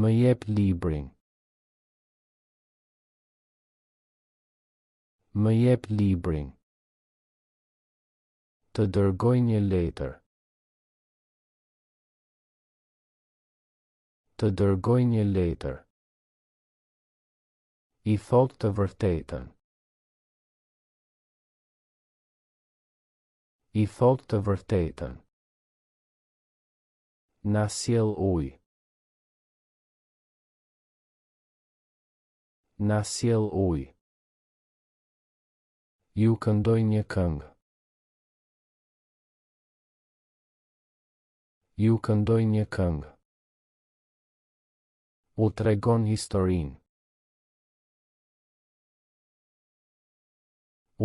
Më jep librin. Më jep librin. Të dërgoj një letër. Të dërgoj një letër. I thot të vërtetën. I thot të vërtetën. Na sjell ujë. Na sjell ujë. Ju këndoj një këngë. Ju këndoj një këngë. U tregon historinë.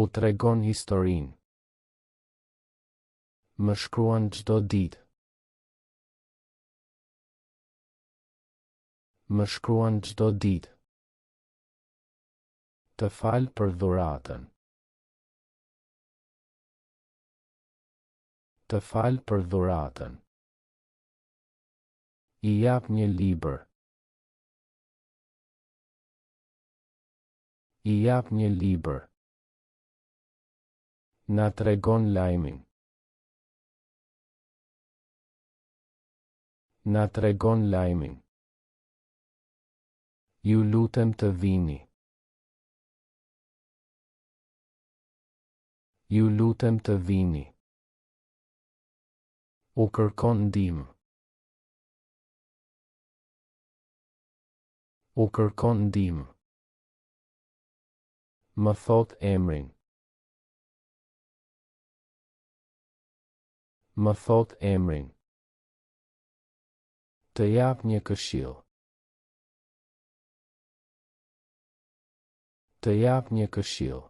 U tregon historinë. Më shkruan çdo ditë. Më shkruan çdo ditë. Të fal për dhuratën. Të fal për dhuratën. I jap një libër. I jap një libër. Na tregon lajmin. Na tregon lajmin. Ju lutem të vini. Ju lutem të vini. U kërkon ndihmë. U kërkon ndihmë. Më thot emrin. Më thot emrin. Të jap një këshill. Të jap një këshill.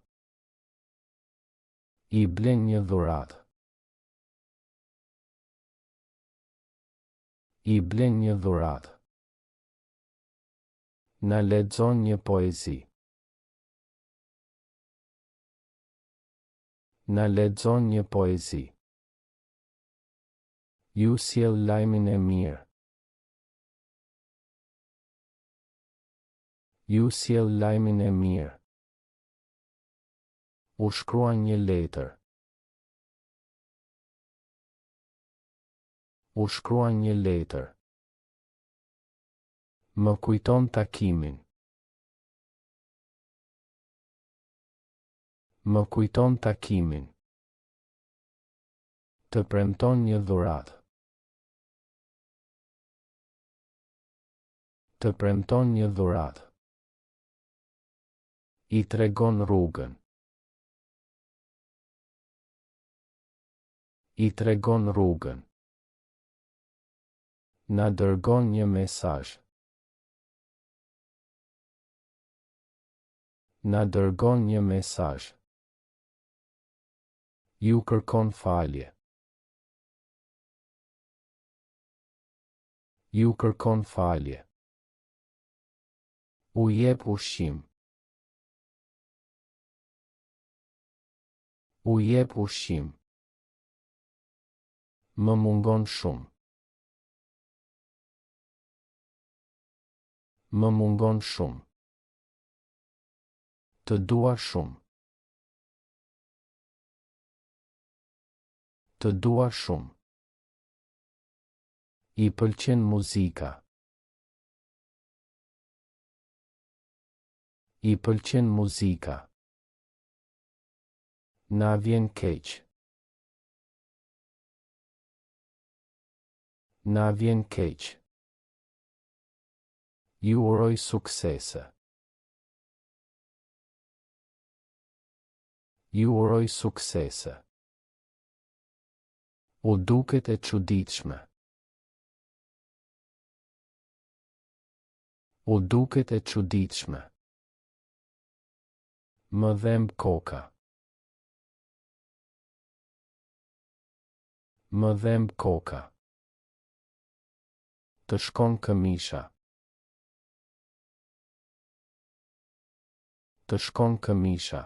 I blen një dhuratë. I blen një dhuratë. Na lexon një poezi. Na lexon një poezi. Ju sjell lajmin e mirë. Ju sjell lajmin e mirë. U shkruan një letër. U shkruan një letër. Më kujton takimin. Më kujton takimin. Të premton një dhuratë. Të premton një dhuratë. I tregon rrugën. I tregon rrugën. Na dërgon një mesazh. Na dërgon një mesazh. Ju kërkon falje. Ju kërkon falje. U jep ushqim. U jep ushqim. Më mungon shumë. Më mungon shumë. Të dua shumë. Të dua shumë. I pëlqen muzika. I pëlqen muzika. Na vjen keq. Na vjen keq. Ju uroj suksese. Ju uroj suksese. U duket e çuditshme. U duket e çuditshme. Më dhemb koka. Më dhemb koka. Të shkon këmisha. Të shkon këmisha.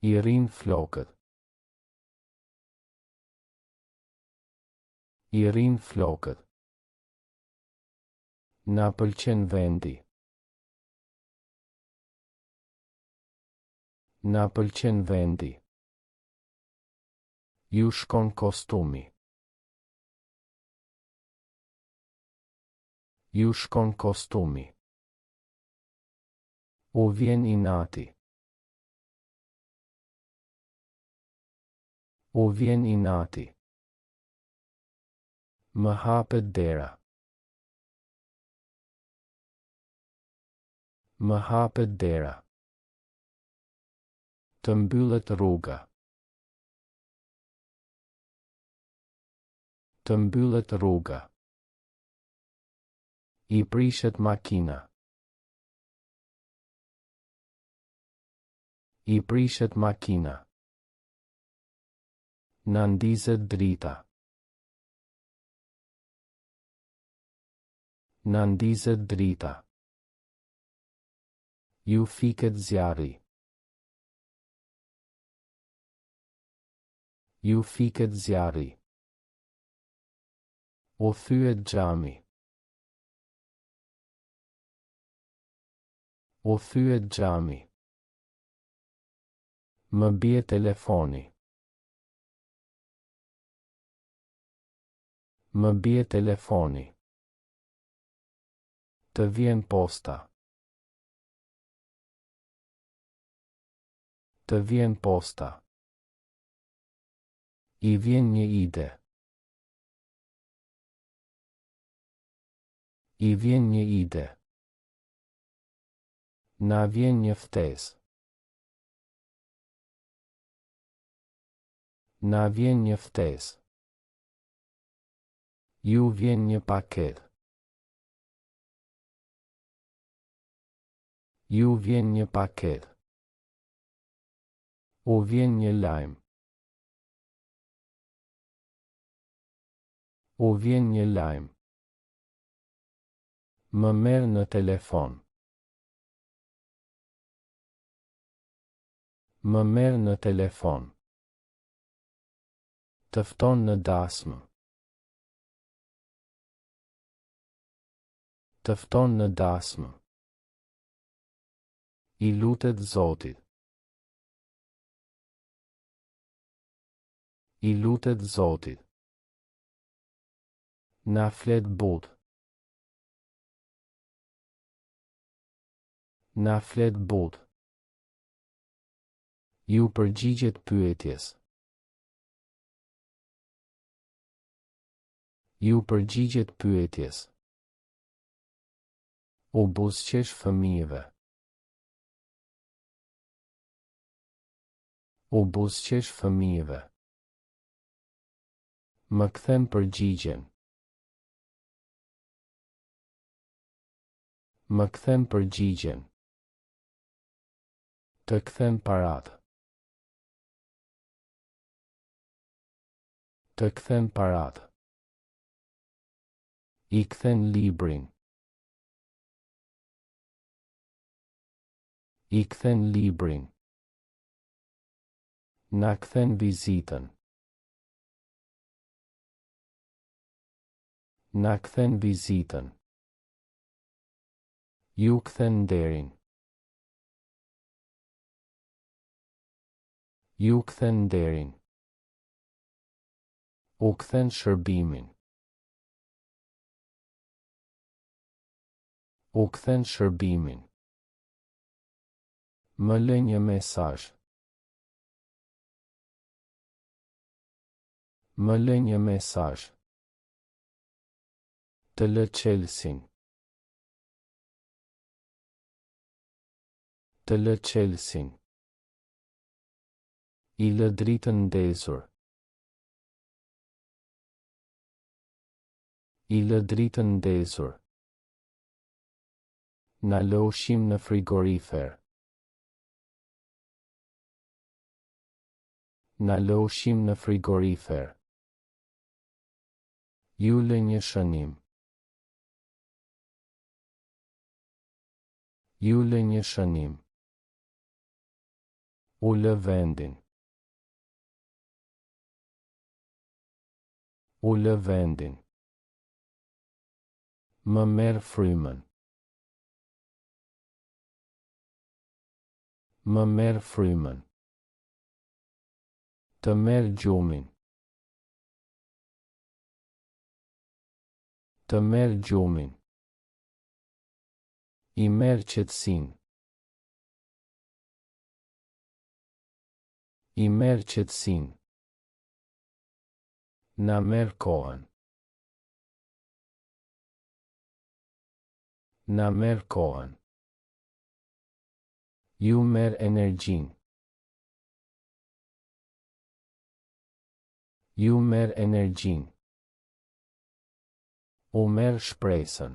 I rin flokët. I rin flokët. Na pëlqen vendi. Na pëlqen vendi. Ju shkon kostumi. Ju shkon kostumi. U vjen inati. U vjen inati. Më hapet dera. Më hapet dera. Të mbyllet rruga. Të mbyllet rruga. I prishet makina. I prishet makina. Na ndizet drita. Na ndizet drita. Ju fiket zjarri. Ju fiket zjarri. U thyet xhami. U thyet xhami. Më bie telefoni. Më bie telefoni. Të vjen posta. Të vjen posta. I vjen një ide. I vjen një ide. Na vjen një ftesë. Na vjen një ftesë. Ju vjen një paketë. Ju vjen një paketë. U vjen një lajm. U vjen një lajm. Më merr në telefon. Më merr në telefon. Të fton në dasmë. Të fton në dasmë. I lutet Zotit. I lutet Zotit. Na flet but. Na flet but. Ju përgjigjet pyetjes. Ju përgjigjet pyetjes. U buzëqesh fëmijëve. U buzëqesh fëmijëve. Më kthem përgjigjen. Më kthem përgjigjen. Të kthem paratë. Të kthem paratë. I kthen librin. I kthen librin. Na kthen vizitën. Na kthen vizitën. Ju kthen nderin. Ju kthen nderin. U kthen shërbimin. U kthen shërbimin. Më lë një mesazh. Më lë një mesazh. Të lë Chelsea. Të lë Chelsea. I lë dritën ndezur. I lë dritën ndezur. Na lë ushqim në frigorifer. Na lë ushqim në frigorifer. Ju lë një shënim. Ju lë një shënim. U lë vendin. U lë vendin. Më merr frymën. Më merr frymën. Të merr gjumin. Të merr gjumin. I merr qetësinë. I merr qetësinë. Na merr kohën. Na merr kohën. Ju merr energjinë. Ju merr energjinë. U merr shpresën.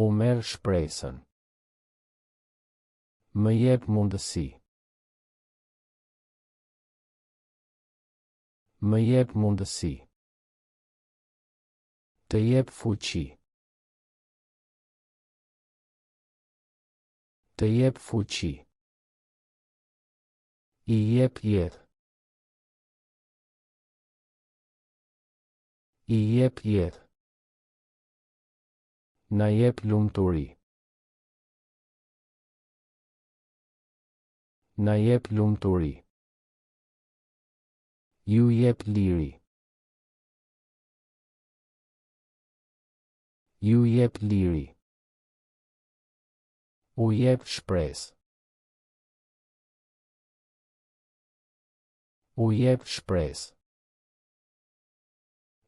U merr shpresën. Më jep mundësi. Më jep mundësi. Të jep fuqi. Të jep fuqi. I jep jetë. I jep jetë. Na jep lumturi. Na jep lumturi. Ju jep liri. Ju jep liri. U jep shpresë. U jep shpresë.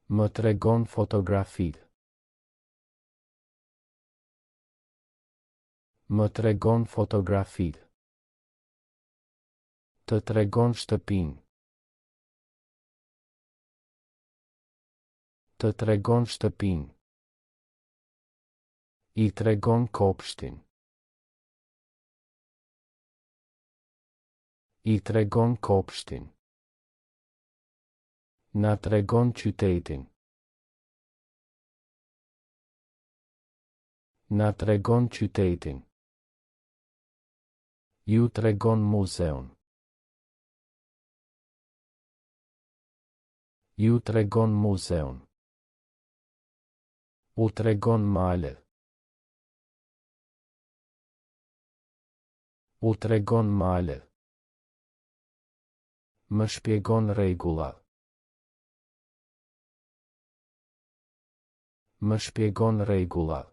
Më tregon fotografitë. Më tregon fotografitë. Të tregon shtëpinë. Të tregon shtëpinë. I tregon kopshtin. I tregon kopshtin. Na tregon qytetin. Na tregon qytetin. Ju tregon muzeun. Ju tregon muzeun. U tregon malet. U tregon malet. Më shpjegon rregullat. Më shpjegon rregullat.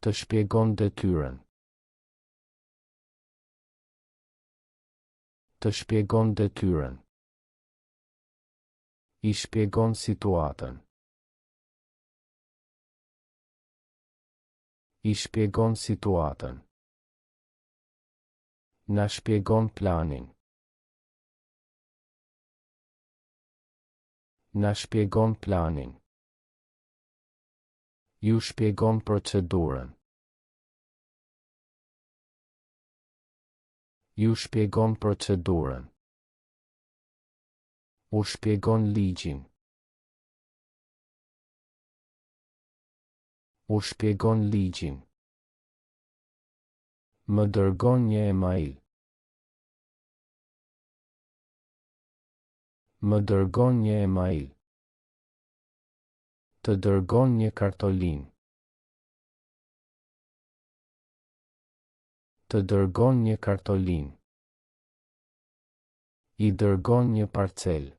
Të shpjegon detyrën. Të shpjegon detyrën. I shpjegon situatën. I shpjegon situatën. Na shpjegon planin. Na shpjegon planin. Ju shpjegon procedurën. Ju shpjegon procedurën. U shpjegon ligjin. U shpjegon ligjin. Më dërgon një email. Më dërgon një email. Të dërgon një kartolinë. Të dërgon një kartolinë. I dërgon një parcel.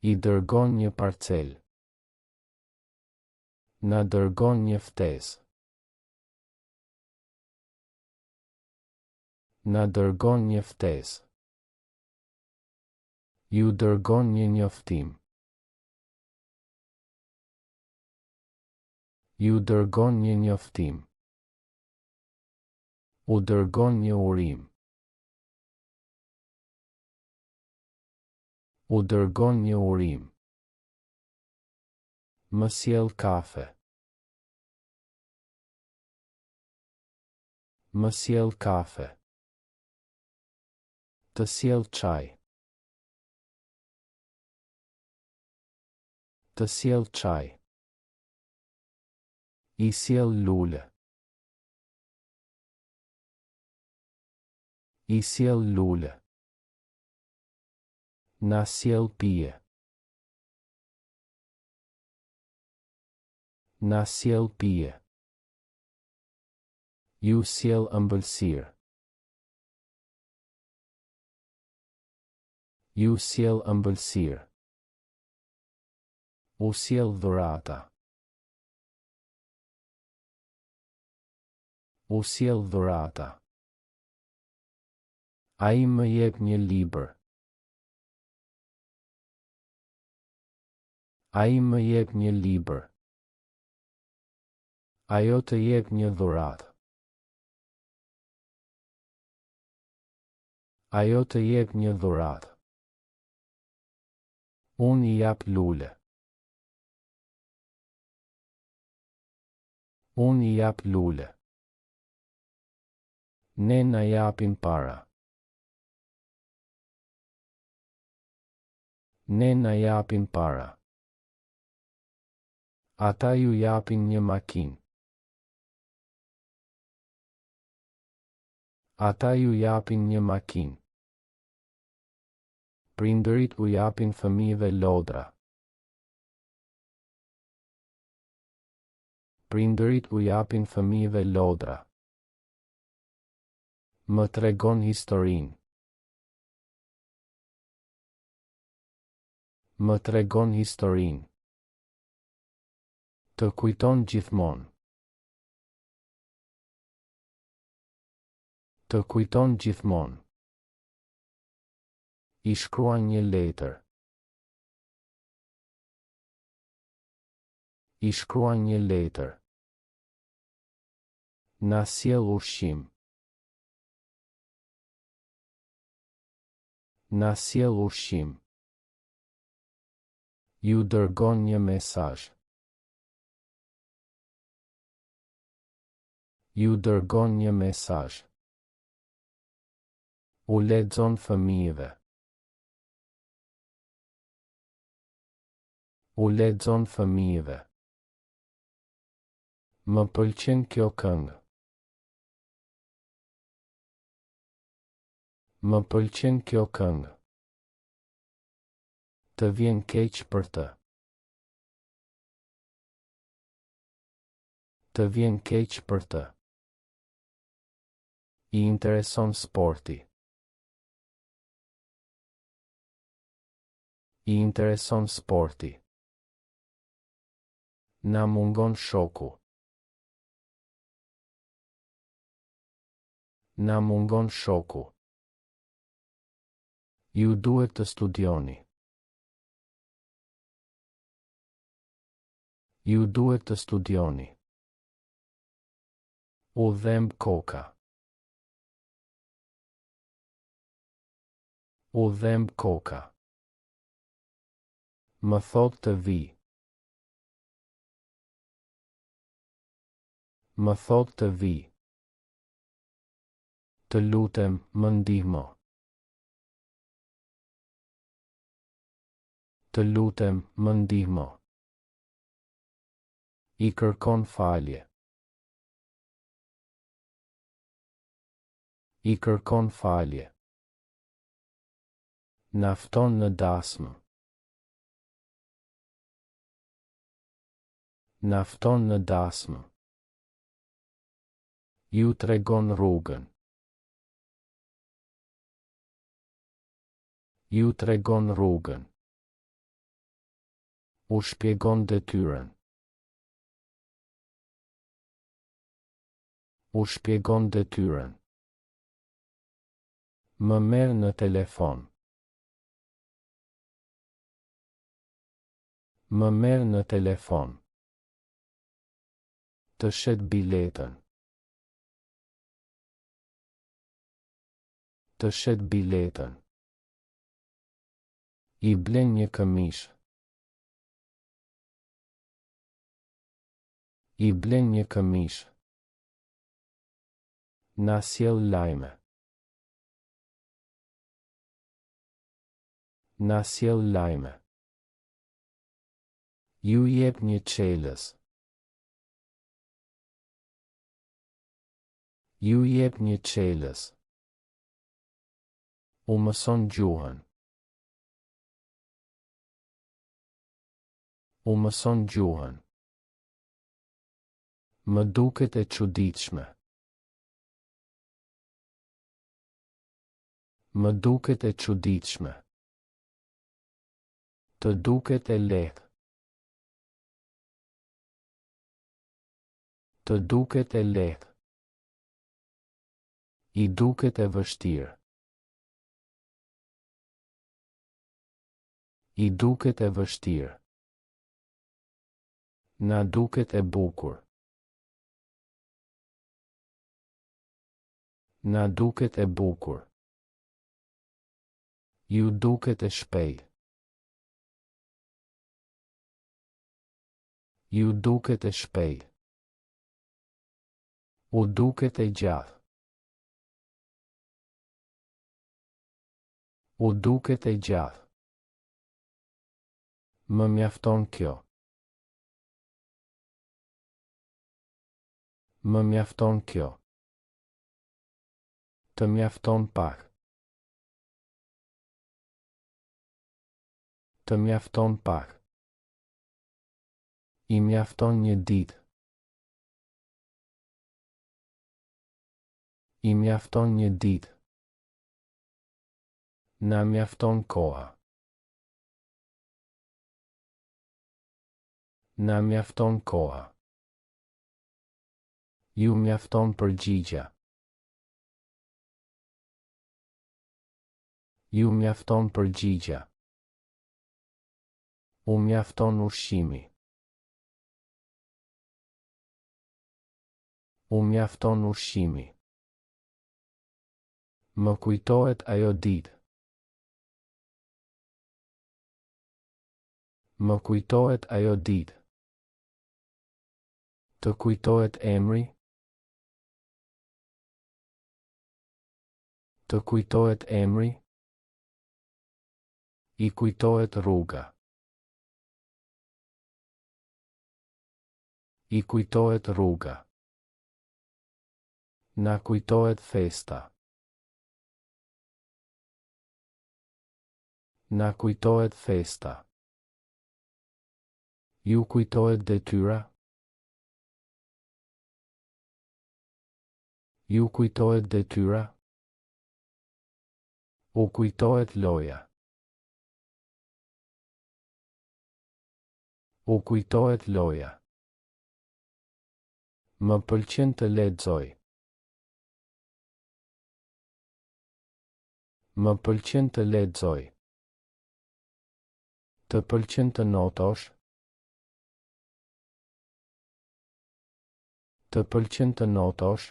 I dërgon një parcel. Na dërgon një ftesë. Na dërgon një ftesë. Ju dërgon një njoftim. Ju dërgon një njoftim. U dërgon një urim. U dërgon një urim. Më sjell kafe. Më sjell kafe. Të sjell çaj. Të sjell çaj. I sjell lule. I sjell lule. Na sjell pije. Na sjell pije. Ju sjell ëmbëlsirë. Ju sjell ëmbëlsirë. U sjell dhurata. U sjell dhurata. Ai më jep një libër. Ai më jep një libër. Ajo të jep një dhuratë. Ajo të jep një dhuratë. Unë I jap lule. Unë I jap lule. Ne na japim para. Ne na japim para. Ata ju japin një makinë. Ata ju japin një makinë. Prindërit u japin fëmijëve lodra. Prindërit u japin fëmijëve lodra. Më tregon historinë. Më tregon historinë. Të kujton gjithmonë. Të kujton gjithmonë. I shkruan një letër. I shkruan një letër. Na sjell ushqim. Na sjell ushqim. Ju dërgon një mesazh. Ju dërgon një mesazh. U lexon fëmijëve. U lexon fëmijëve. Më pëlqen kjo këngë. Më pëlqen kjo këngë. Të vjen keq për të. Të vjen keq për të. I intereson sporti. I intereson sporti. Na mungon shoku. Na mungon shoku. Ju duhet të studioni. Ju duhet të studioni. U dhemb koka. U dhemb koka. Më thot të vi. Më thot të vi. Të lutem, më ndihmo. Të lutem, më ndihmo. I kërkon falje. I kërkon falje. Nafton në dasmë. Nafton në dasmë. Ju tregon rrugën. Ju tregon rrugën. U shpjegon detyrën. U shpjegon detyrën. Më merr në telefon. Më merr në telefon. Të shet biletën. Të shet biletën. I blen një këmishë. I blen një këmishë. Na sjell lajme. Na sjell lajme. Ju jep një çelës. Ju jep një çelës. U mëson gjuhën. U mëson gjuhën. Më duket e çuditshme. Më duket e çuditshme. Të duket e lehtë. Të duket e lehtë. I duket e vështirë. I duket e vështirë. Na duket e bukur. Na duket e bukur. Ju duket e shpejtë. Ju duket e shpejtë. U duket e gjatë. U duket e gjatë. Më mjafton kjo. Më mjafton kjo. Të mjafton pak. Të mjafton pak. I mjafton një ditë. I mjafton një ditë. Na mjafton koha. Na mjafton koha. Ju mjafton përgjigja. Ju mjafton përgjigja. U mjafton ushqimi. U mjafton ushqimi. Më kujtohet ajo ditë. Më kujtohet ajo ditë. Të kujtohet emri. Të kujtohet emri. I kujtohet rruga. I kujtohet rruga. Na kujtohet festa. Na kujtohet festa. Ju kujtohet detyra. Ju kujtohet detyra. U kujtohet loja. U kujtohet loja. Më pëlqen të lexoj. Më pëlqen të lexoj. Të pëlqen të notosh. Të pëlqen të notosh.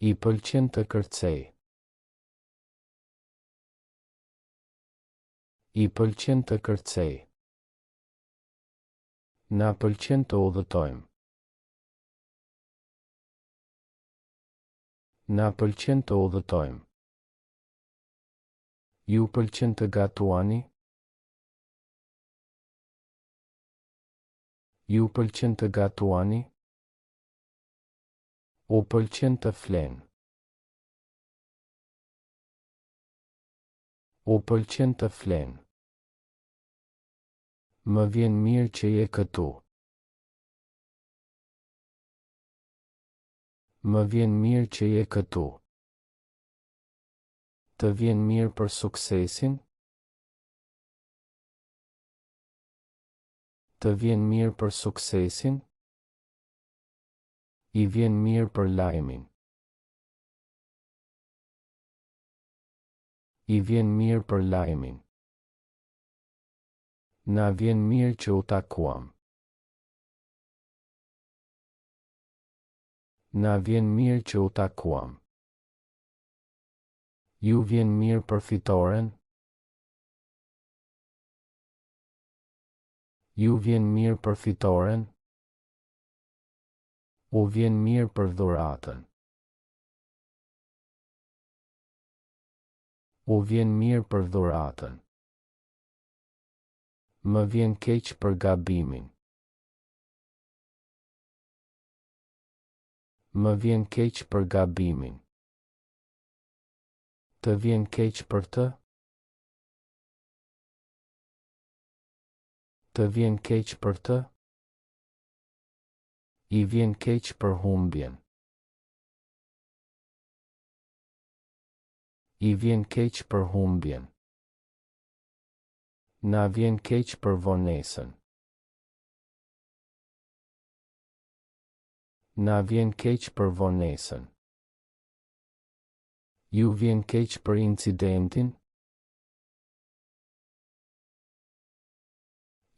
I pëlqen të kërcej. I pëlqen të kërcej. Na pëlqen të udhëtojmë. Na pëlqen të udhëtojmë. Ju pëlqen të gatuani? Ju pëlqen të gatuani? U pëlqen të flen. U pëlqen të flen. Më vjen mirë që je këtu. Më vjen mirë që je këtu. Të vjen mirë për suksesin? Të vjen mirë për suksesin? I vjen mirë për lajmin. I vjen mirë për lajmin. Na vjen mirë që u takuam. Na vjen mirë që u takuam. Ju vjen mirë për fitoren? Ju vjen mirë për fitoren? U vjen mirë për dhuratën. U vjen mirë për dhuratën. Më vjen keq për gabimin. Më vjen keq për gabimin. Të vjen keq për të? Të vjen keq për të? I vjen keq për humbjen. I vjen keq për humbjen. Na vjen keq për vonesën. Na vjen keq për vonesën. Ju vjen keq për incidentin?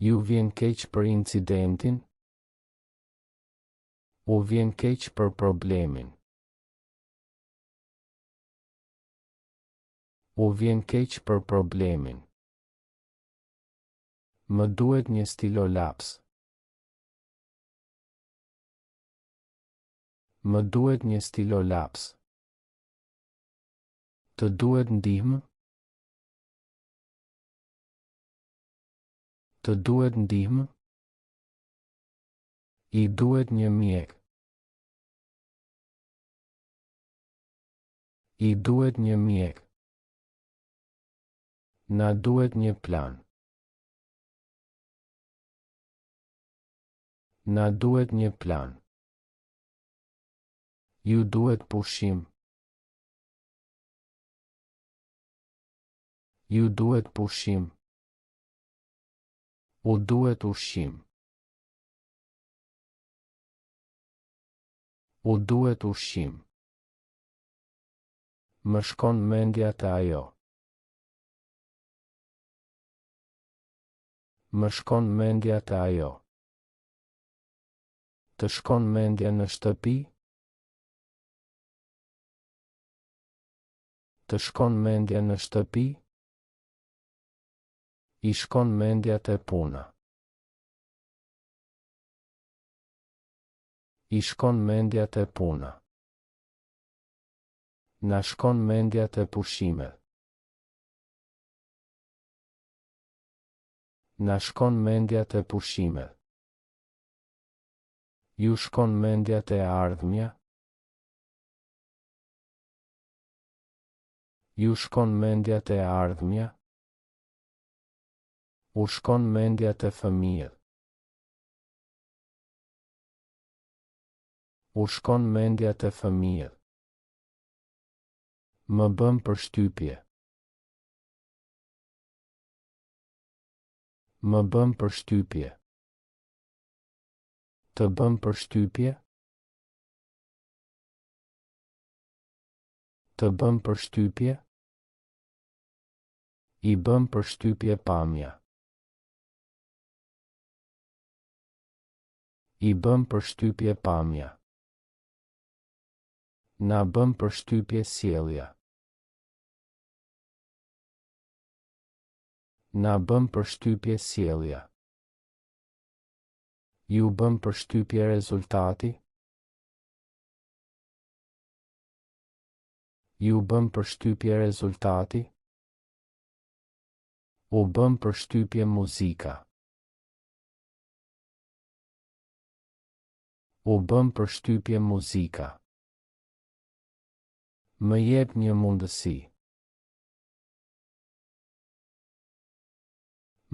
Ju vjen keq për incidentin? U vjen keq për problemin. U vjen keq për problemin. Më duhet një stilolaps. Më duhet një stilolaps. Të duhet ndihmë? Të duhet ndihmë? I duhet një mjek. I duhet një mjek. Na duhet një plan. Na duhet një plan. Ju duhet pushim. Ju duhet pushim. U duhet ushqim. U duhet ushqim. Më shkon mendja te ajo. Më shkon mendja te ajo. Të shkon mendja në shtëpi? Të shkon mendja në shtëpi? I shkon mendja te puna. I shkon mendja te puna. Na shkon mendja te pushimet. Na shkon mendja te pushimet. Ju shkon mendja te ardhmja? Ju shkon mendja te ardhmja? U shkon mendja te fëmijët. U shkon mendja te fëmijët. Më bën përshtypje. Më bën përshtypje. Të bën përshtypje? Të bën përshtypje? I bën përshtypje pamja. I bën përshtypje pamja. Na bën përshtypje sjellja. Na bën përshtypje sjellja. Ju bën përshtypje rezultati? Ju bën përshtypje rezultati? U bën përshtypje muzika. U bën përshtypje muzika. Më jep një mundësi.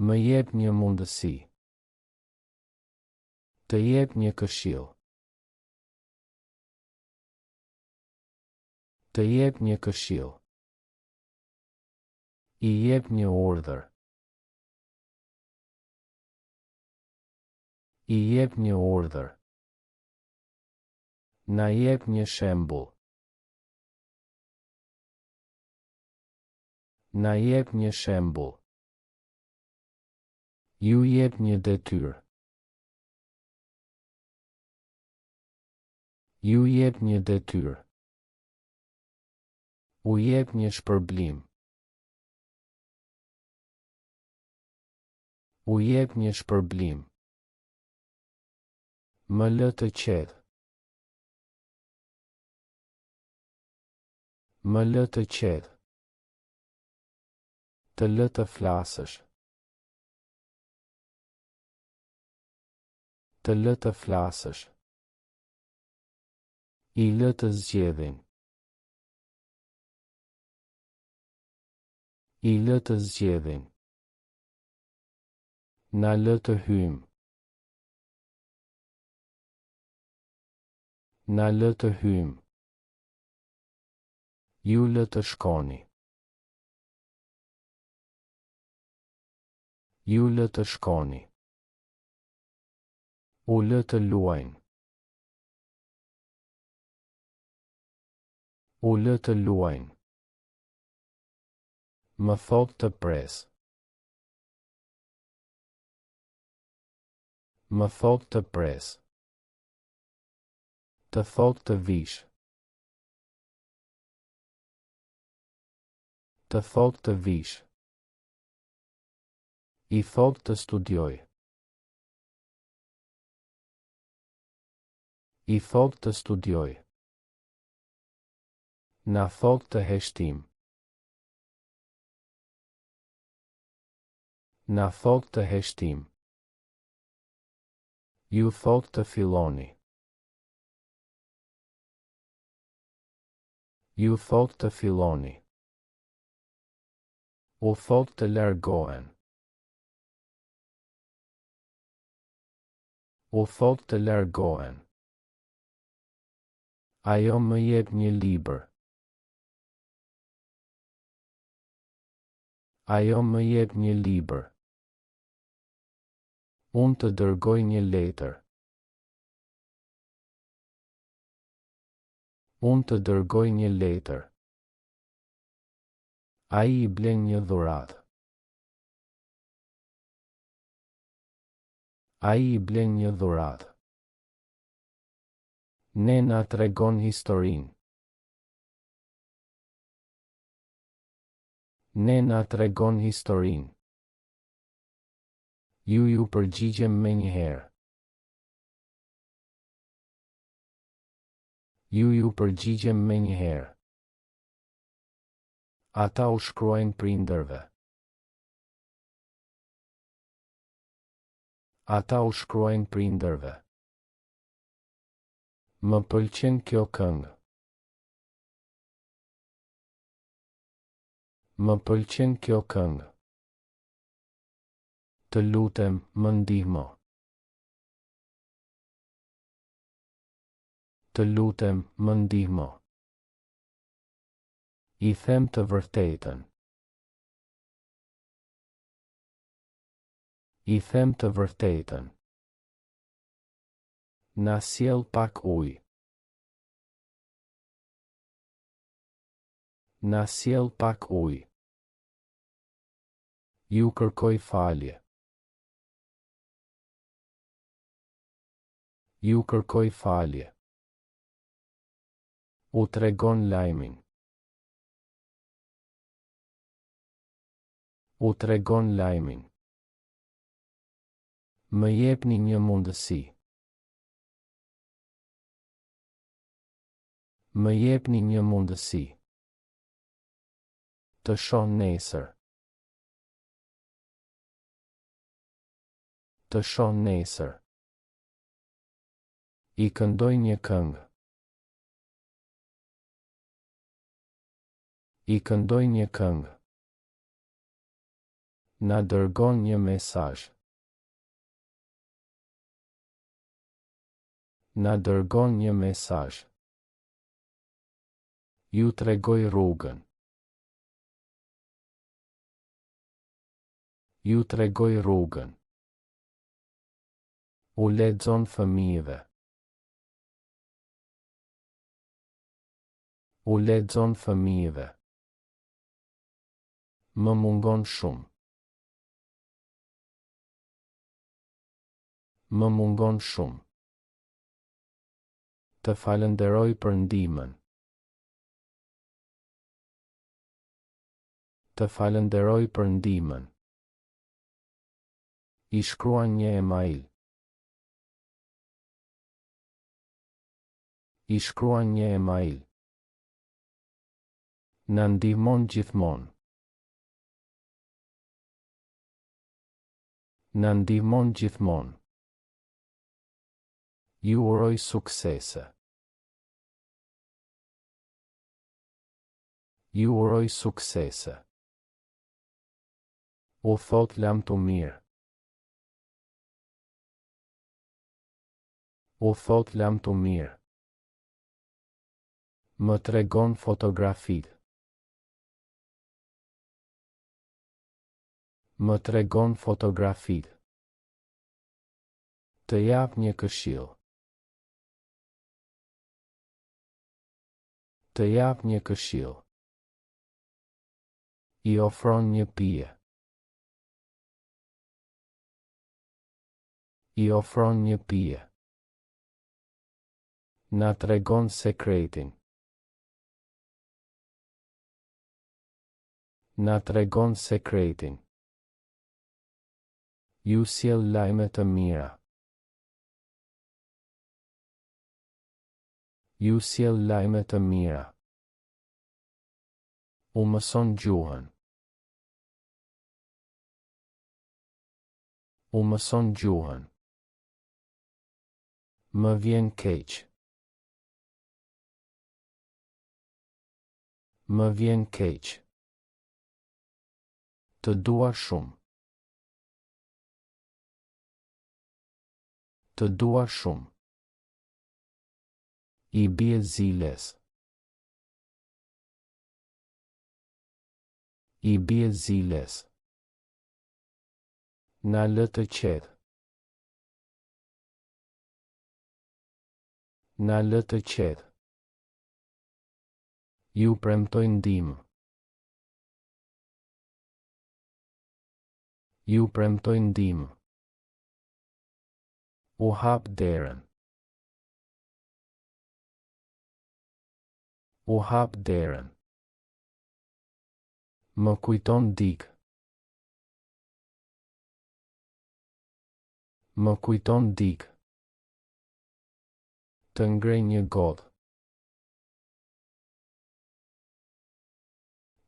Më jep një mundësi. Të jep një këshill. Të jep një këshill. I jep një urdhër. I jep një urdhër. Na jep një shembull. Na jep një shembull. Ju jep një detyrë. Ju jep një detyrë. U jep një shpërblim. U jep një shpërblim. Më lë të qetë. Më lë të qetë. Të lë të flasësh. Të lë të flasësh. I lë të zgjedhin. I lë të zgjedhin. Na lë të hyjmë. Na lë të hyjmë. Ju lë të shkoni. Ju lë të shkoni. U lë të luajnë. U lë të luajnë. Më thot të pres. Më thot të pres. Të thot të vish. Të thot të vish. I thot të studioj. I thot të studioj. Na thot të heshtim. Na thot të heshtim. Ju thot të filloni. Ju thot të filloni. U thot të largohen. U thot të largohen. Ajo më jep një libër. Ajo më jep një libër. Unë të dërgoj një letër. Unë të dërgoj një letër. Ai I blen një dhuratë. Ai I blen një dhuratë. Ne na tregon historinë. Ne na tregon historinë. Ju përgjigjem me njëherë. Ju përgjigjem me njëherë. Ata u shkruajnë prindërve. Ata u shkruajnë prindërve. Më pëlqen kjo këngë. Më pëlqen kjo këngë. Të lutem, më ndihmo. Të lutem, më ndihmo. I them të vërtetën. I them të vërtetën. Na sjell pak ujë. Na sjell pak ujë. Ju kërkoj falje. Ju kërkoj falje. U tregon lajmin. U tregon lajmin. Më jepni një mundësi. Më jepni një mundësi. Të shoh nesër. Të shoh nesër. I këndoj një këngë. I këndoj një këngë. Na dërgon një mesazh. Na dërgon një mesazh. Ju tregoj rrugën. Ju tregoj rrugën. U lexon fëmijëve. U lexon fëmijëve. Më mungon shumë. Më mungon shumë. Të falenderoj për ndihmën. Të falenderoj për ndihmën. I shkruan një email. I shkruan një email. Na ndihmon gjithmonë. Na ndihmon gjithmonë. Ju uroj suksese. Ju uroj suksese. U thot lam të mirë. U thot lam të mirë. Më tregon fotografit. Më tregon fotografit. Të jap një këshill. Të jap një këshill. I ofron një pije. I ofron një pije. Na tregon sekretin. Na tregon sekretin. Ju sjell lajme të mira. Ju sjell lajme të mira. U mëson gjuhën. U mëson gjuhën. Më vjen keq. Më vjen keq. Të dua shumë. Të dua shumë. I bie ziles. I bie ziles. Na lë të qetë. Na lë të qetë. Ju premtoj ndihmë. Ju premtoj ndihmë. U hap derën. U hap derën. Më kujton dikë. Më kujton dikë. Të ngrej një gotë.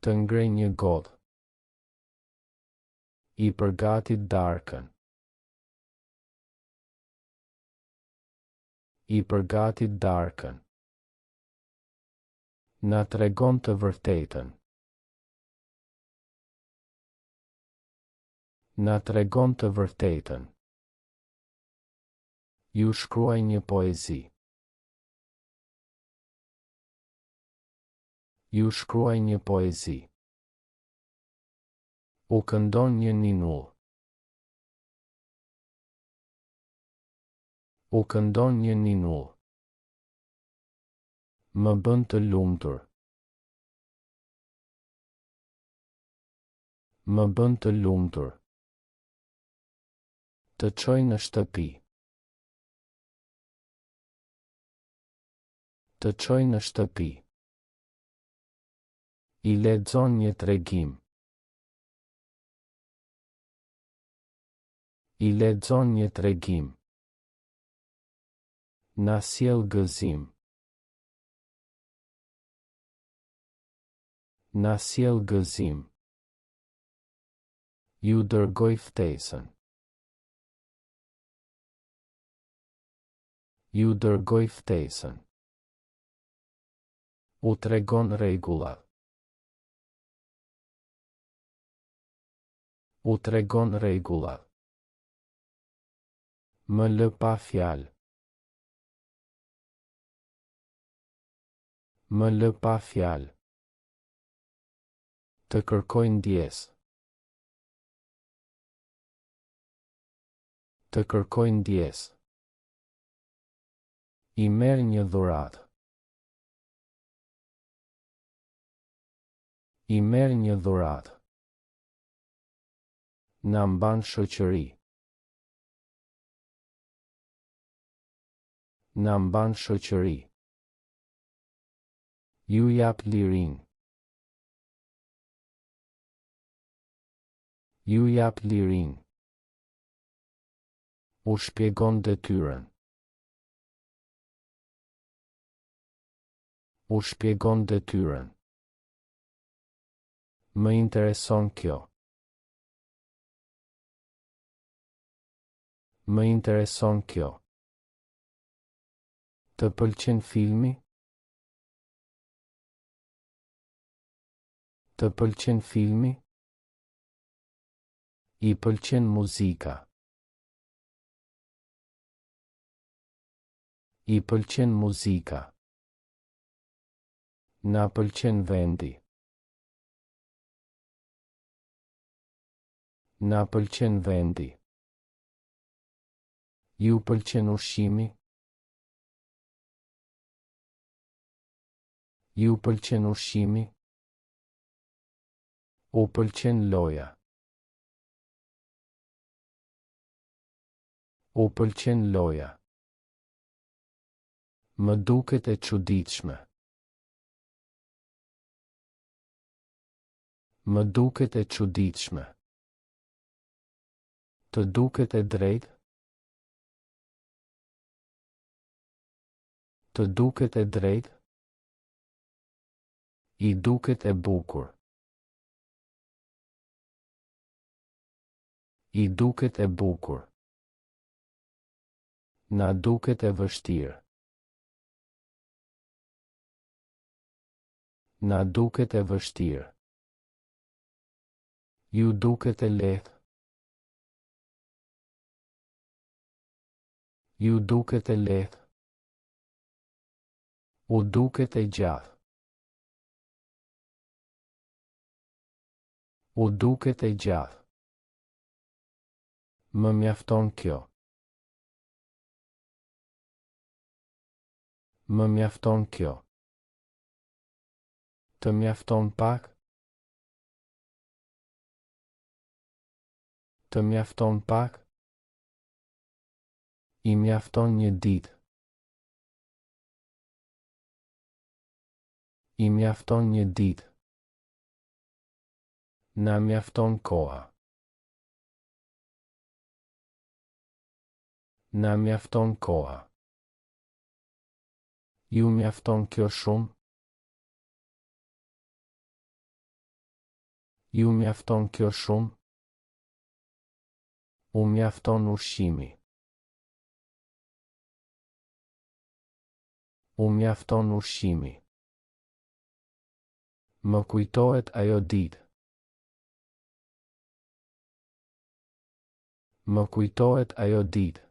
Të ngrej një gotë. I përgatit darkën. I përgatit darkën. Na tregon të vërtetën. Na tregon të vërtetën. Ju shkruaj një poezi. Ju shkruaj një poezi. U këndon një ninull. U këndon një ninull. Më bën të lumtur. Më bën të lumtur. Të çoj në shtëpi. Të çoj në shtëpi. I lexon një tregim. I lexon një tregim. Na sjell gëzim. Na sjell gëzim. Ju dërgoj ftesën. Ju dërgoj ftesën. U tregon rregullat. U tregon rregullat. Më lë pa fjalë. Më lë pa fjalë. Të kërkoj ndjes. Të kërkoj ndjes. I merr një dhuratë. I merr një dhuratë. Na mban shoqëri. Na mban shoqëri. Ju jap lirin. Ju jap lirin. U shpjegon detyrën. U shpjegon detyrën. Më intereson kjo. Më intereson kjo. Të pëlqen filmi? Të pëlqen filmi? I pëlqen muzika. I pëlqen muzika. Na pëlqen vendi. Na pëlqen vendi. Ju pëlqen ushqimi? Ju pëlqen ushqimi? U pëlqen loja. U pëlqen loja. Më duket e çuditshme. Më duket e çuditshme. Të duket e drejtë? Të duket e drejtë? I duket e bukur. I duket e bukur. Na duket e vështirë. Na duket e vështirë. Ju duket e lehtë. Ju duket e lehtë. U duket e gjatë. U duket e gjatë. Më mjafton kjo. Më mjafton kjo. Të mjafton pak? Të mjafton pak? I mjafton një ditë. I mjafton një ditë. Na mjafton koha. Na mjafton koha. Ju mjafton kjo shumë? Ju mjafton kjo shumë? U mjafton ushqimi. U mjafton ushqimi. Më kujtohet ajo ditë. Më kujtohet ajo ditë.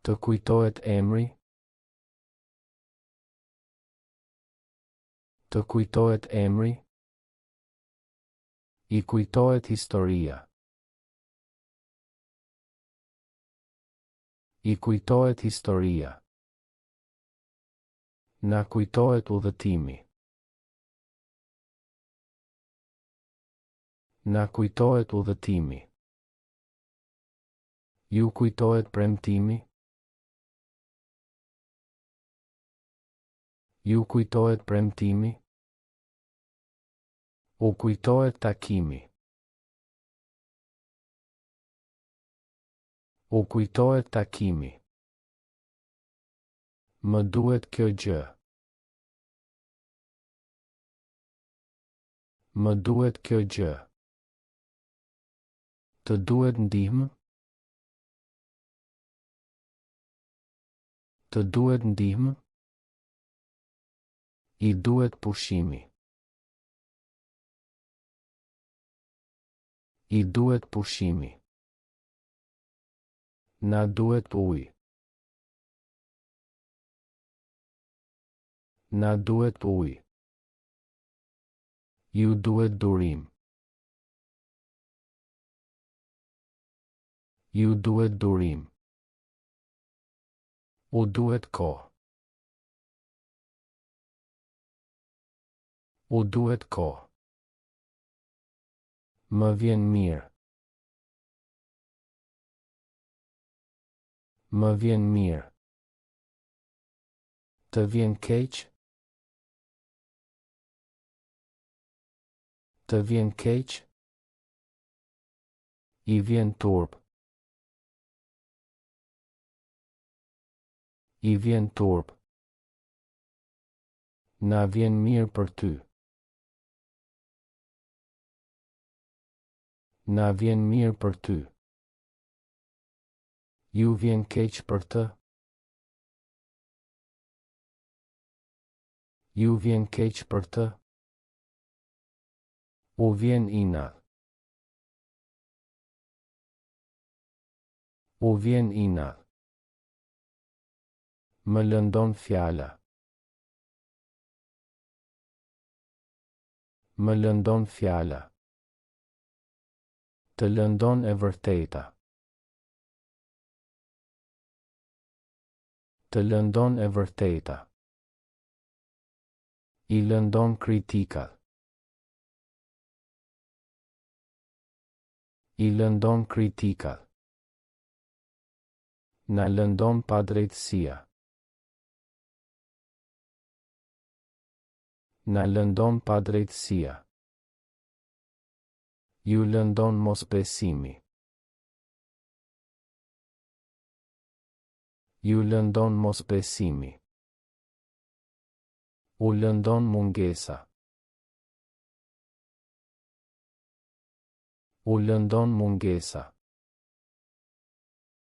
Të kujtohet emri? Të kujtohet emri? I kujtohet historia. I kujtohet historia. Na kujtohet udhëtimi. Na kujtohet udhëtimi. Ju kujtohet premtimi? Ju kujtohet premtimi? U kujtohet takimi. U kujtohet takimi. Më duhet kjo gjë. Më duhet kjo gjë. Të duhet ndihmë? Të duhet ndihmë? I duhet pushimi. I duhet pushimi. Na duhet ujë. Na duhet ujë. Ju duhet durim. Ju duhet durim. U duhet kohë. U duhet kohë. Më vjen mirë. Më vjen mirë. Të vjen keq? Të vjen keq? I vjen turp. I vjen turp. Na vjen mirë për ty. Na vjen mirë për ty. Ju vjen keq për të? Ju vjen keq për të? U vjen inat. U vjen inat. Më lëndon fjala. Më lëndon fjala. Të lëndon e vërteta. Të lëndon e vërteta. I lëndon kritika. I lëndon kritika. Na lëndon padrejtësia. Na lëndon padrejtësia. Ju lëndon mosbesimi. Ju lëndon mosbesimi. U lëndon mungesa. U lëndon mungesa.